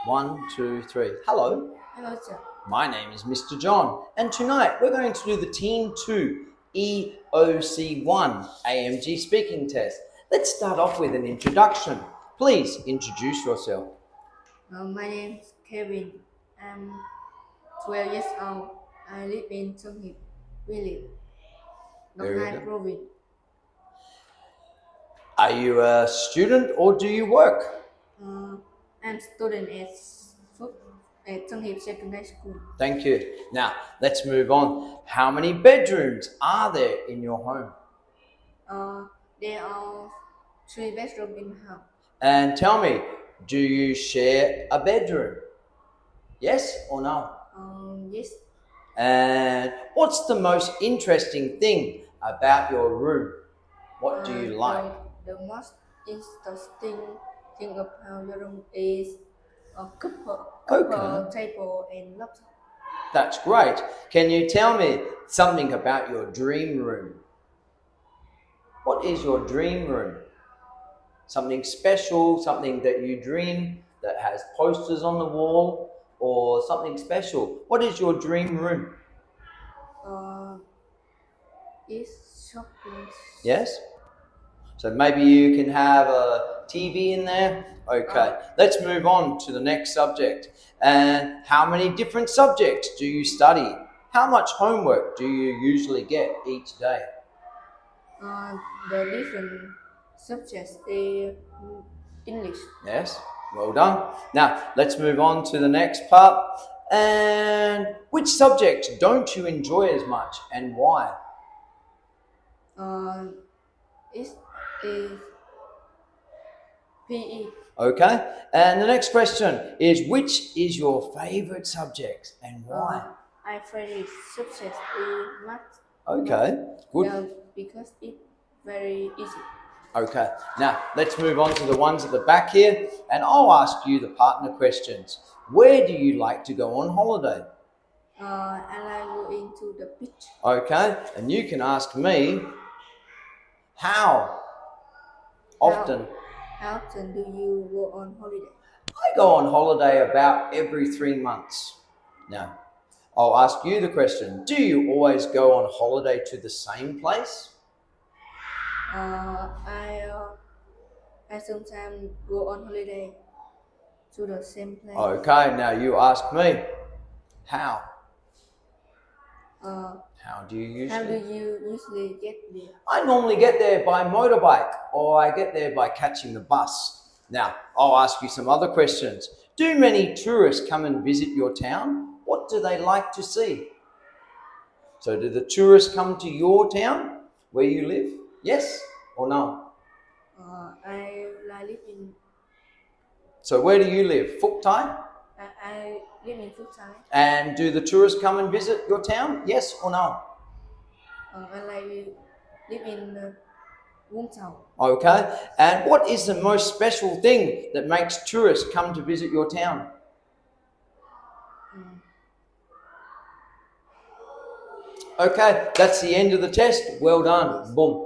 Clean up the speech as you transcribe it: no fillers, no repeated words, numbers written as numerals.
1, 2, 3. Hello. Hello, sir. My name is Mr.JOHN, and tonight we're going to do the Team 2 EOC.C1 AMG speaking test. Let's start off with an introduction. Please introduce yourself. My name is KELVIN. I'm 12 years old. I live in Trung Village, Đắk Lắk province. Are you a student or do you work? I'm student at Trung Secondary School. Thank you. Now, let's move on. How many bedrooms are there in your home? There are 3 bedrooms in the house. And tell me, do you share a bedroom? Yes or no? Yes. And what's the most interesting thing about your room? What do you like? The most interesting thing about your room is a couple table and laptop. That's great. Can you tell me something about your dream room? What is your dream room? Something special, something that you dream that has posters on the wall or something special. What is your dream room? It's shopping. Yes? So maybe you can have a TV in there. Okay, let's move on to the next subject. And how many different subjects do you study? How much homework do you usually get each day? The different subjects is English. Yes, well done. Now, let's move on to the next part. And which subjects don't you enjoy as much and why? It is PE. Okay, and the next question is which is your favorite subject and why? My favorite subject is math. Okay, good. Because it's very easy. Okay, now let's move on to the ones at the back here, and I'll ask you the partner questions. Where do you like to go on holiday? I like going to the beach. Okay, and you can ask me, how often? How often do you go on holiday? I go on holiday about every 3 months. Now, I'll ask you the question, do you always go on holiday to the same place? I sometimes go on holiday to the same place. Okay, now you ask me, how? How do you usually get there? I normally get there by motorbike or I get there by catching the bus. Now, I'll ask you some other questions. Do many tourists come and visit your town? What do they like to see? So do the tourists come to your town where you live? Yes or no? I live in... So where do you live? Phước Thái? I live in Phước Thái. And do the tourists come and visit your town? Yes or no? I live in Vũng. Okay. And what is the most special thing that makes tourists come to visit your town? Okay, that's the end of the test. Well done. Boom.